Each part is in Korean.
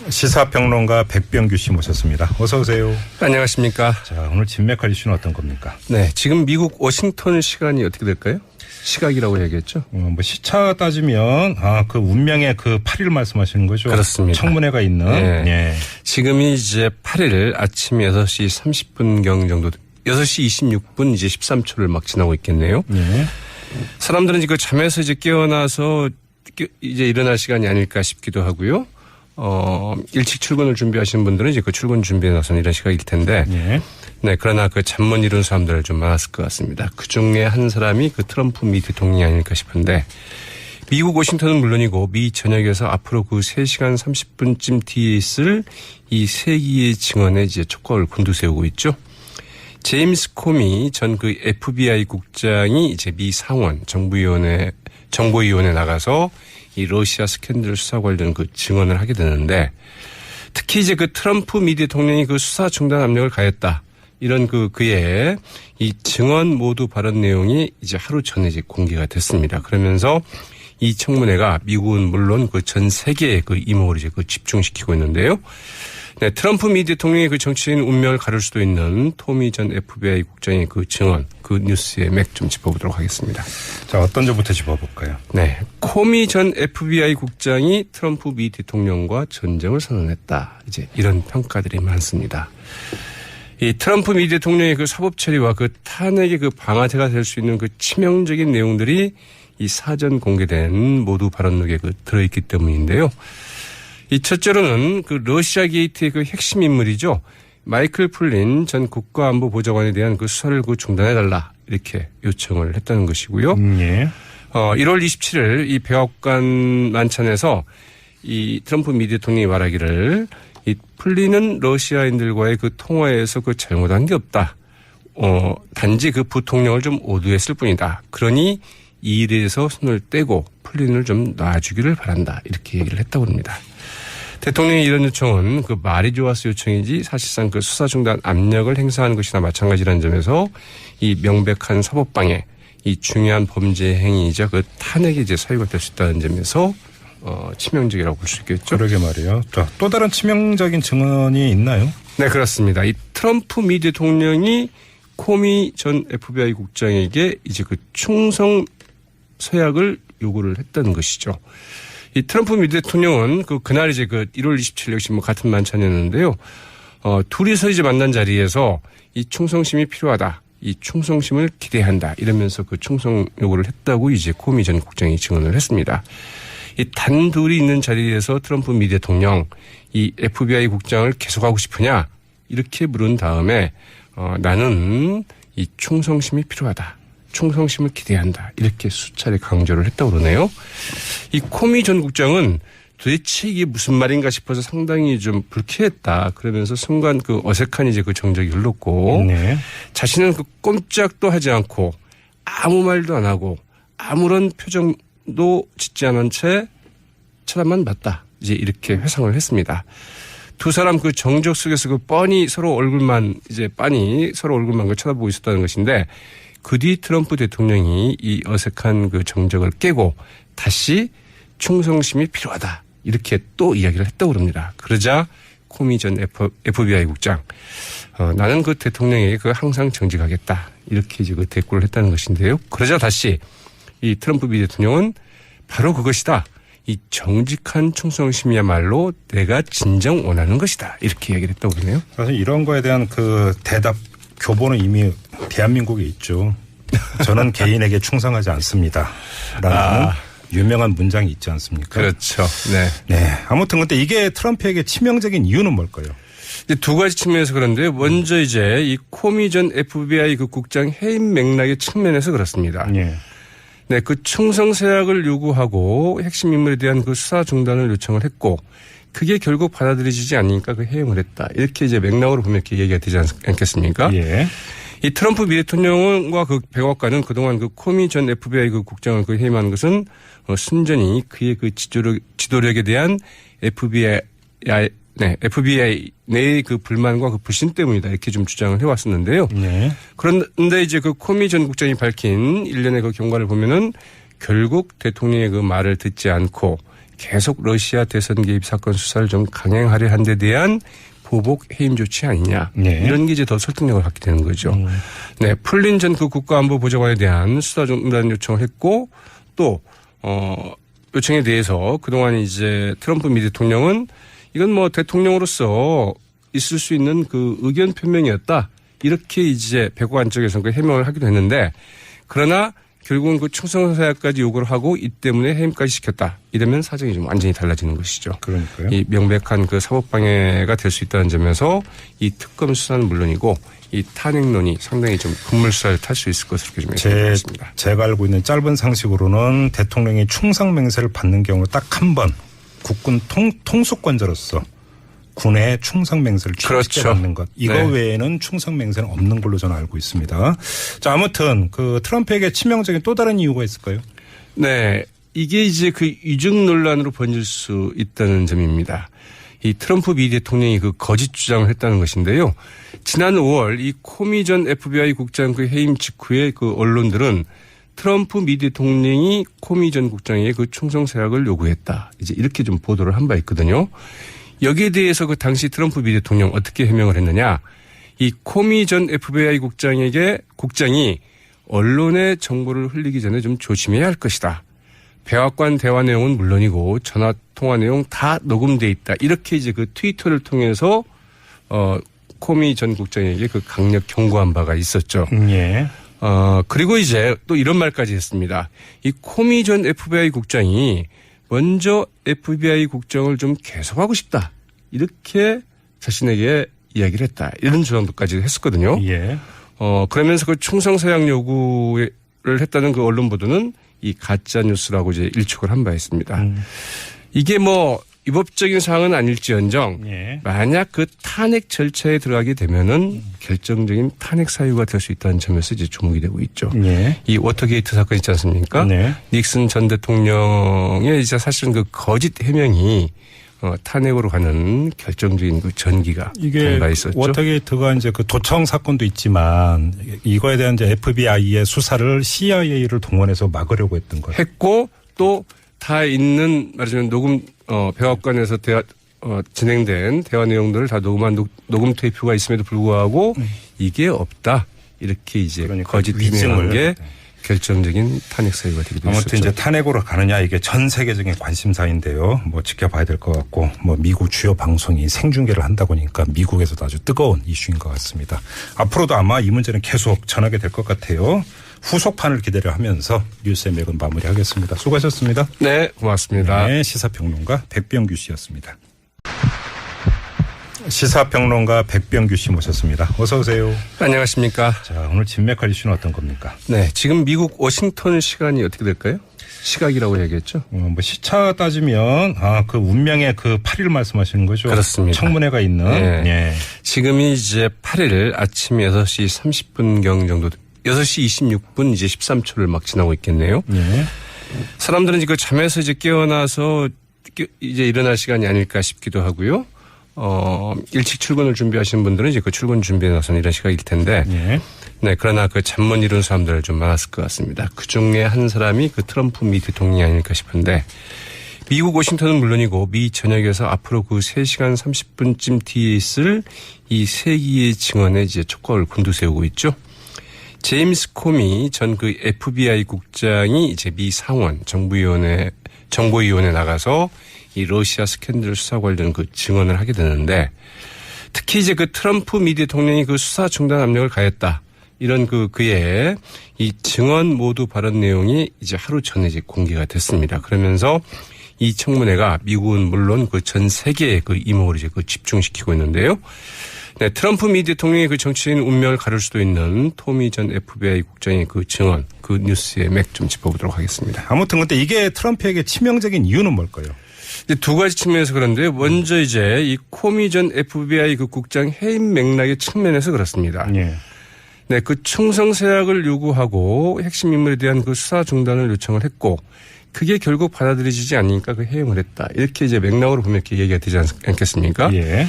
시사평론가 백병규 씨 모셨습니다. 어서 오세요. 안녕하십니까. 자, 오늘 진맥할 이슈는 어떤 겁니까? 네, 지금 미국 워싱턴 시간이 어떻게 될까요? 시각이라고 얘기했죠. 시차 따지면 그 운명의 그 8일 말씀하시는 거죠? 그렇습니다. 청문회가 있는. 네. 예. 지금이 이제 8일 아침 6시 30분경 정도, 6시 26분 이제 13초를 막 지나고 있겠네요. 예. 사람들은 이제 잠에서 이제 깨어나서 이제 일어날 시간이 아닐까 싶기도 하고요. 일찍 출근을 준비하시는 분들은 이제 그 출근 준비에 나서는 이런 시각일 텐데. 예. 네, 그러나 그 잠 못 이룬 사람들 좀 많았을 것 같습니다. 그 중에 한 사람이 그 트럼프 미 대통령이 아닐까 싶은데, 미국 워싱턴은 물론이고 미 전역에서 앞으로 그 3시간 30분쯤 뒤에 있을 이 세기의 증언에 이제 촉각을 곤두세우고 있죠. 제임스 코미 전 그 FBI 국장이 이제 미 상원 정보위원회 나가서 이 러시아 스캔들 수사 관련 그 증언을 하게 되는데, 특히 이제 그 트럼프 미 대통령이 그 수사 중단 압력을 가했다. 이런 그의 이 증언 모두 발언 내용이 이제 하루 전에 이제 공개가 됐습니다. 그러면서 이 청문회가 미국은 물론 그 전 세계의 그 이목을 이제 그 집중시키고 있는데요. 네, 트럼프 미 대통령의 그 정치인 운명을 가를 수도 있는 토미 전 FBI 국장의 그 증언, 그 뉴스의 맥 좀 짚어보도록 하겠습니다. 자, 어떤 점부터 짚어볼까요? 네, 코미 전 FBI 국장이 트럼프 미 대통령과 전쟁을 선언했다. 이제 이런 평가들이 많습니다. 이 트럼프 미 대통령의 그 사법 처리와 그 탄핵의 그 방아쇠가 될 수 있는 그 치명적인 내용들이 이 사전 공개된 모두 발언록에 그 들어있기 때문인데요. 이 첫째로는 그 러시아 게이트의 그 핵심 인물이죠. 마이클 플린 전 국가안보보좌관에 대한 그 수사를 그 중단해달라 이렇게 요청을 했다는 것이고요. 예. 1월 27일 이 백악관 만찬에서 이 트럼프 미 대통령이 말하기를 이 플린은 러시아인들과의 그 통화에서 그 잘못한 게 없다. 단지 그 부통령을 좀 오도했을 뿐이다. 그러니 이 일에서 손을 떼고 플린을 좀 놔주기를 바란다. 이렇게 얘기를 했다고 합니다. 대통령의 이런 요청은 그 말이 좋아서 요청이지 사실상 그 수사 중단 압력을 행사하는 것이나 마찬가지라는 점에서 이 명백한 사법방해, 이 중요한 범죄 행위이자 그 탄핵이 이제 사유가 될 수 있다는 점에서 치명적이라고 볼 수 있겠죠. 그러게 말이에요. 자, 또 다른 치명적인 증언이 있나요? 네, 그렇습니다. 이 트럼프 미 대통령이 코미 전 FBI 국장에게 이제 그 충성 서약을 요구를 했다는 것이죠. 이 트럼프 미 대통령은 그날 이제 그 1월 27일 역시 뭐 같은 만찬이었는데요. 둘이서 이제 만난 자리에서 이 충성심이 필요하다. 이 충성심을 기대한다. 이러면서 그 충성 요구를 했다고 이제 코미 전 국장이 증언을 했습니다. 이 단둘이 있는 자리에서 트럼프 미 대통령 이 FBI 국장을 계속하고 싶으냐 이렇게 물은 다음에 나는 이 충성심이 필요하다. 충성심을 기대한다. 이렇게 수차례 강조를 했다고 그러네요. 이 코미 전 국장은 도대체 이게 무슨 말인가 싶어서 상당히 좀 불쾌했다. 그러면서 순간 그 어색한 이제 그 정적이 흘렀고 네. 자신은 그 꼼짝도 하지 않고 아무 말도 안 하고 아무런 표정도 짓지 않은 채 쳐다만 봤다. 이제 이렇게 회상을 했습니다. 두 사람 그 정적 속에서 그 뻔히 서로 얼굴만 그 쳐다보고 있었다는 것인데 그 뒤 트럼프 대통령이 이 어색한 그 정적을 깨고 다시 충성심이 필요하다. 이렇게 또 이야기를 했다고 합니다. 그러자 코미 전 FBI 국장, 나는 그 대통령에게 그 항상 정직하겠다. 이렇게 이제 그 대꾸를 했다는 것인데요. 그러자 다시 이 트럼프 미 대통령은 바로 그것이다. 이 정직한 충성심이야말로 내가 진정 원하는 것이다. 이렇게 얘기를 했다고 그러네요. 사실 이런 거에 대한 그 대답 교본은 이미 대한민국에 있죠. 저는 개인에게 충성하지 않습니다. 라는 유명한 문장이 있지 않습니까? 그렇죠. 네. 네. 아무튼 근데 이게 트럼프에게 치명적인 이유는 뭘까요? 두 가지 측면에서 그런데요. 먼저 이제 이 코미 전 FBI 그 국장 해임 맥락의 측면에서 그렇습니다. 예. 네, 그 충성 서약을 요구하고 핵심 인물에 대한 그 수사 중단을 요청을 했고 그게 결국 받아들여지지 않으니까 그 해임을 했다. 이렇게 이제 맥락으로 보면 이렇게 얘기가 되지 않겠습니까? 예. 이 트럼프 미 대통령과 그 백악관은 그동안 그 코미 전 FBI 그 국장을 그 해임한 것은 순전히 그의 그 지도력에 대한 FBI 내의 그 불만과 그 불신 때문이다. 이렇게 좀 주장을 해왔었는데요. 네. 그런데 이제 그 코미 전 국장이 밝힌 일련의 그 경과를 보면은 결국 대통령의 그 말을 듣지 않고 계속 러시아 대선 개입 사건 수사를 좀 강행하려 한 데 대한 보복 해임 조치 아니냐. 네. 이런 게 이제 더 설득력을 갖게 되는 거죠. 네, 풀린 전 그 국가안보보좌관에 대한 수사 중단 요청을 했고 또 요청에 대해서 그동안 이제 트럼프 미 대통령은 이건 뭐 대통령으로서 있을 수 있는 그 의견 표명이었다. 이렇게 이제 백악관 쪽에서는 그 해명을 하기도 했는데 그러나 결국은 그 충성사약까지 요구를 하고 이 때문에 해임까지 시켰다. 이러면 사정이 좀 완전히 달라지는 것이죠. 그러니까요. 이 명백한 그 사법방해가 될 수 있다는 점에서 이 특검 수사는 물론이고 이 탄핵론이 상당히 좀 급물살을 탈 수 있을 것으로 좀 예상됩니다. 제가 알고 있는 짧은 상식으로는 대통령이 충성맹세를 받는 경우 딱 한 번 국군 통수권자로서 군의 충성맹세를 그렇죠. 받는 것. 이거 네. 외에는 충성맹세는 없는 걸로 저는 알고 있습니다. 자, 아무튼 그 트럼프에게 치명적인 또 다른 이유가 있을까요? 네. 이게 이제 그 위증 논란으로 번질 수 있다는 점입니다. 이 트럼프 미 대통령이 그 거짓 주장을 했다는 것인데요. 지난 5월 이 코미 전 FBI 국장 그 해임 직후에 그 언론들은 트럼프 미 대통령이 코미 전 국장에게 그 충성서약을 요구했다. 이제 이렇게 좀 보도를 한 바 있거든요. 여기에 대해서 그 당시 트럼프 미 대통령 어떻게 해명을 했느냐. 이 코미 전 FBI 국장이 언론의 정보를 흘리기 전에 좀 조심해야 할 것이다. 백악관 대화 내용은 물론이고 전화 통화 내용 다 녹음돼 있다. 이렇게 이제 그 트위터를 통해서 코미 전 국장에게 그 강력 경고한 바가 있었죠. 예. 그리고 이제 또 이런 말까지 했습니다. 이 코미 전 FBI 국장이 먼저 FBI 국장을 좀 계속하고 싶다. 이렇게 자신에게 이야기를 했다. 이런 주장도까지 했었거든요. 예. 그러면서 그 충성서약 요구를 했다는 그 언론 보도는 이 가짜 뉴스라고 이제 일축을 한 바 있습니다. 이게 뭐 위법적인 사항은 아닐지언정 예. 만약 그 탄핵 절차에 들어가게 되면은 결정적인 탄핵 사유가 될 수 있다는 점에서 이제 주목이 되고 있죠. 예. 이 워터게이트 사건 있지 않습니까? 네. 닉슨 전 대통령의 이제 사실은 그 거짓 해명이 탄핵으로 가는 결정적인 그 전기가 이게 된 바 있었죠. 워터게이트가 이제 그 도청 사건도 있지만 이거에 대한 이제 FBI의 수사를 CIA를 동원해서 막으려고 했던 거예요. 했고 또 다 있는 말하자면 녹음 백악관에서 진행된 대화 내용들을 다 녹음한 녹음 테이프가 있음에도 불구하고 이게 없다. 이렇게 이제 그러니까 거짓 해명한 게 결정적인 탄핵 사유가 되기도 했었죠. 아무튼 이제 탄핵으로 가느냐 이게 전 세계적인 관심사인데요. 뭐 지켜봐야 될 것 같고 뭐 미국 주요 방송이 생중계를 한다고 하니까 미국에서도 아주 뜨거운 이슈인 것 같습니다. 앞으로도 아마 이 문제는 계속 전하게 될 것 같아요. 후속판을 기대려 하면서 뉴스의 맥은 마무리하겠습니다. 수고하셨습니다. 네, 고맙습니다. 네, 시사평론가 백병규 씨였습니다. 시사평론가 백병규 씨 모셨습니다. 어서 오세요. 안녕하십니까. 자, 오늘 진맥할 이슈는 어떤 겁니까? 네, 지금 미국 워싱턴 시간이 어떻게 될까요? 시각이라고 얘기했죠. 뭐 시차 따지면 그 운명의 그 8일 말씀하시는 거죠? 그렇습니다. 청문회가 있는. 네. 예. 지금이 이제 8일 아침 6시 30분경 정도 6시 26분 이제 13초를 막 지나고 있겠네요. 예. 사람들은 이제 그 잠에서 이제 깨어나서 이제 일어날 시간이 아닐까 싶기도 하고요. 일찍 출근을 준비하시는 분들은 이제 그 출근 준비에 나선 이런 시각일 텐데. 예. 네, 그러나 그 잠 못 이룬 사람들 좀 많았을 것 같습니다. 그 중에 한 사람이 그 트럼프 미 대통령이 아닐까 싶은데 미국 워싱턴은 물론이고 미 전역에서 앞으로 그 3시간 30분쯤 뒤에 있을 이 세기의 증언에 이제 촉각을 곤두세우고 있죠. 제임스 코미 전 그 FBI 국장이 이제 미 상원 정보위원회 나가서 이 러시아 스캔들 수사 관련 그 증언을 하게 되는데 특히 이제 그 트럼프 미 대통령이 그 수사 중단 압력을 가했다. 이런 그의 이 증언 모두 발언 내용이 이제 하루 전에 이제 공개가 됐습니다. 그러면서 이 청문회가 미국은 물론 그 전 세계의 그 이목을 이제 그 집중시키고 있는데요. 네, 트럼프 미 대통령의 그 정치적인 운명을 가를 수도 있는 토미 전 FBI 국장의 그 증언, 그 뉴스의 맥 좀 짚어보도록 하겠습니다. 아무튼 근데 이게 트럼프에게 치명적인 이유는 뭘까요? 이제 두 가지 측면에서 그런데요. 먼저 이제 이 코미 전 FBI 그 국장 해임 맥락의 측면에서 그렇습니다. 예. 네, 그 충성서약을 요구하고 핵심 인물에 대한 그 수사 중단을 요청을 했고 그게 결국 받아들여지지 않으니까 그 해임을 했다. 이렇게 이제 맥락으로 보면 이렇게 얘기가 되지 않겠습니까? 예.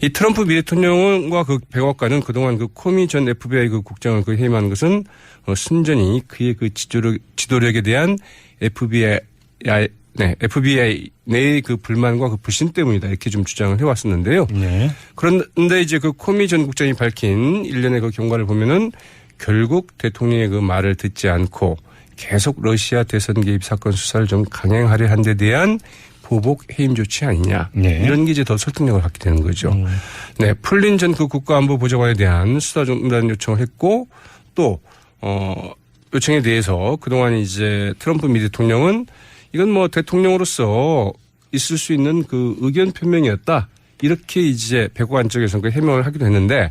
이 트럼프 미 대통령과 그 백악관은 그동안 그 코미 전 FBI 그 국장을 그 해임한 것은 순전히 그의 그 지도력에 대한 FBI 내의 그 불만과 그 불신 때문이다 이렇게 좀 주장을 해왔었는데요. 네. 그런데 이제 그 코미 전 국장이 밝힌 일련의 그 경과를 보면은 결국 대통령의 그 말을 듣지 않고 계속 러시아 대선 개입 사건 수사를 좀 강행하려 한 데 대한 보복 해임 조치 아니냐. 네. 이런 게 이제 더 설득력을 갖게 되는 거죠. 네. 풀린 전 그 국가안보보좌관에 대한 수사 중단 요청을 했고 또 요청에 대해서 그동안 이제 트럼프 미 대통령은 이건 뭐 대통령으로서 있을 수 있는 그 의견 표명이었다. 이렇게 이제 백악관 쪽에서는 그 해명을 하기도 했는데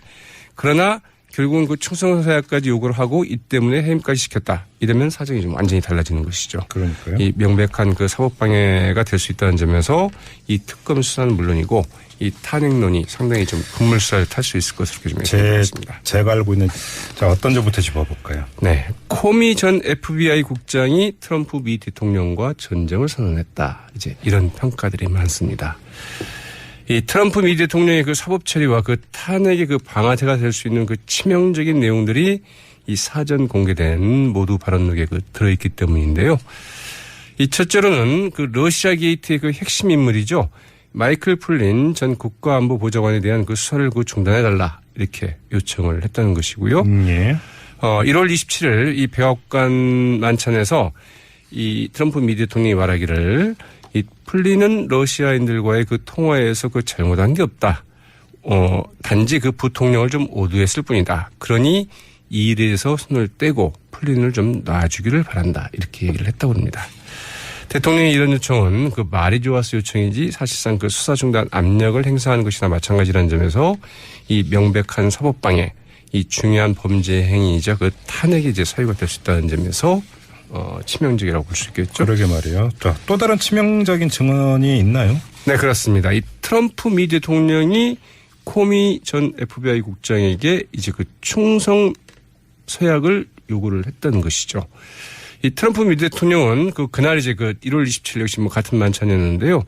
그러나 결국은 그 충성서약까지 요구를 하고 이 때문에 해임까지 시켰다. 이러면 사정이 좀 완전히 달라지는 것이죠. 그러니까요. 이 명백한 그 사법방해가 될 수 있다는 점에서 이 특검 수사는 물론이고 이 탄핵론이 상당히 좀 급물살을 탈 수 있을 것으로 좀 예상됩니다. 제가 알고 있는 자 어떤 점부터 짚어볼까요? 네, 코미 전 FBI 국장이 트럼프 미 대통령과 전쟁을 선언했다. 이제 이런 평가들이 많습니다. 이 트럼프 미 대통령의 그 사법 처리와 그 탄핵의 그 방아쇠가 될 수 있는 그 치명적인 내용들이 이 사전 공개된 모두 발언록에 그 들어있기 때문인데요. 이 첫째로는 그 러시아 게이트의 그 핵심 인물이죠. 마이클 플린 전 국가안보보좌관에 대한 그 수사를 그 중단해달라 이렇게 요청을 했다는 것이고요. 예. 1월 27일 이 백악관 만찬에서 이 트럼프 미 대통령이 말하기를 이 플린은 러시아인들과의 그 통화에서 그 잘못한 게 없다. 단지 그 부통령을 좀 오도했을 뿐이다. 그러니 이 일에서 손을 떼고 플린을 좀 놔주기를 바란다. 이렇게 얘기를 했다고 합니다. 대통령의 이런 요청은 그 말이 좋아서 요청이지 사실상 그 수사 중단 압력을 행사하는 것이나 마찬가지라는 점에서 이 명백한 사법방해, 이 중요한 범죄 행위이자 그 탄핵이 이제 사유가 될 수 있다는 점에서 치명적이라고 볼 수 있겠죠. 그러게 말이에요. 자, 또 다른 치명적인 증언이 있나요? 네, 그렇습니다. 이 트럼프 미 대통령이 코미 전 FBI 국장에게 이제 그 충성 서약을 요구를 했다는 것이죠. 이 트럼프 미 대통령은 그날 이제 그 1월 27일 역시 뭐 같은 만찬이었는데요.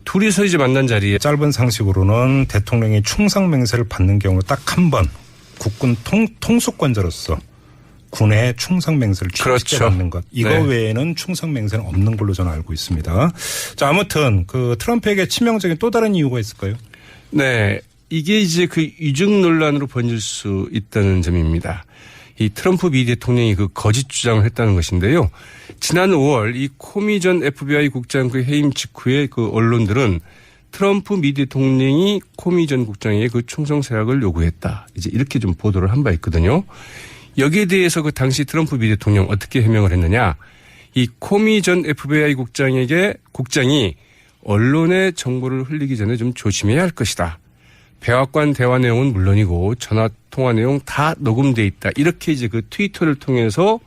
둘이서 이제 만난 자리에 짧은 상식으로는 대통령이 충성 맹세를 받는 경우 딱 한 번 국군 통수권자로서 군의 충성 맹세를 그렇죠. 받는 것. 이거 네. 외에는 충성 맹세는 없는 걸로 저는 알고 있습니다. 자, 아무튼 그 트럼프에게 치명적인 또 다른 이유가 있을까요? 네. 이게 이제 그 위증 논란으로 번질 수 있다는 점입니다. 이 트럼프 미 대통령이 그 거짓 주장을 했다는 것인데요. 지난 5월 이 코미 전 FBI 국장 그 해임 직후에 그 언론들은 트럼프 미 대통령이 코미 전 국장에게 그 충성 서약을 요구했다. 이제 이렇게 좀 보도를 한 바 있거든요. 여기에 대해서 그 당시 트럼프 미 대통령 어떻게 해명을 했느냐. 이 코미 전 FBI 국장이 언론의 정보를 흘리기 전에 좀 조심해야 할 것이다. 백악관 대화 내용은 물론이고 전화 통화 내용 다 녹음돼 있다. 이렇게 이제 그 트위터를 통해서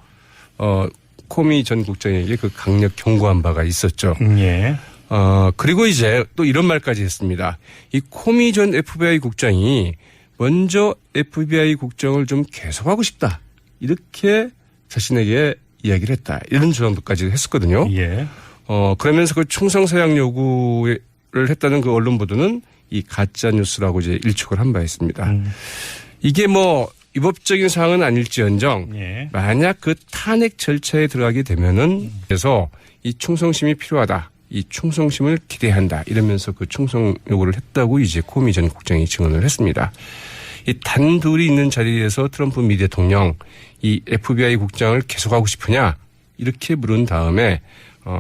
코미 전 국장에게 그 강력 경고한 바가 있었죠. 예. 그리고 이제 또 이런 말까지 했습니다. 이 코미 전 FBI 국장이 먼저 FBI 국장을 좀 계속하고 싶다. 이렇게 자신에게 이야기를 했다. 이런 주장도까지 했었거든요. 예. 그러면서 그 충성 서약 요구를 했다는 그 언론 보도는 이 가짜 뉴스라고 이제 일축을 한 바 있습니다. 이게 뭐 위법적인 사항은 아닐지언정 예. 만약 그 탄핵 절차에 들어가게 되면은 그래서 이 충성심이 필요하다. 이 충성심을 기대한다. 이러면서 그 충성 요구를 했다고 이제 코미 전 국장이 증언을 했습니다. 이 단둘이 있는 자리에서 트럼프 미 대통령 이 FBI 국장을 계속하고 싶으냐 이렇게 물은 다음에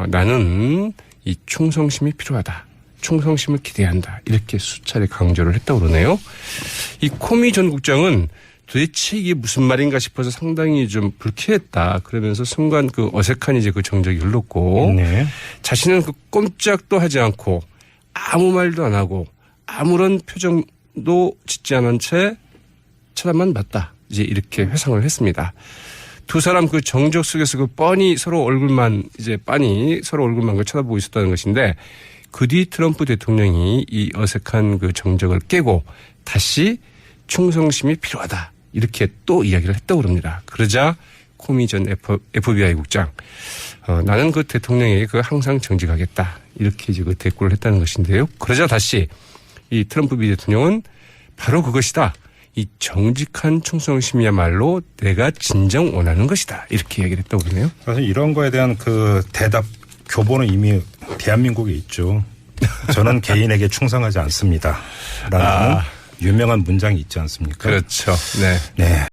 나는 이 충성심이 필요하다. 충성심을 기대한다. 이렇게 수차례 강조를 했다고 그러네요. 이 코미 전 국장은 도대체 이게 무슨 말인가 싶어서 상당히 좀 불쾌했다. 그러면서 순간 그 어색한 이제 그 정적이 흘렀고 네. 자신은 그 꼼짝도 하지 않고 아무 말도 안 하고 아무런 표정도 짓지 않은 채 쳐다만 봤다. 이제 이렇게 회상을 했습니다. 두 사람 그 정적 속에서 그 뻔히 서로 얼굴만 그 쳐다보고 있었다는 것인데 그 뒤 트럼프 대통령이 이 어색한 그 정적을 깨고 다시 충성심이 필요하다. 이렇게 또 이야기를 했다고 그럽니다. 그러자 코미 전 FBI 국장, 나는 그 대통령에게 그 항상 정직하겠다. 이렇게 이제 그 대꾸를 했다는 것인데요. 그러자 다시 이 트럼프 미 대통령은 바로 그것이다. 이 정직한 충성심이야말로 내가 진정 원하는 것이다. 이렇게 얘기를 했다고 그러네요. 사실 이런 거에 대한 그 대답 교보는 이미 대한민국에 있죠. 저는 개인에게 충성하지 않습니다. 라는 유명한 문장이 있지 않습니까? 그렇죠. 네. 네.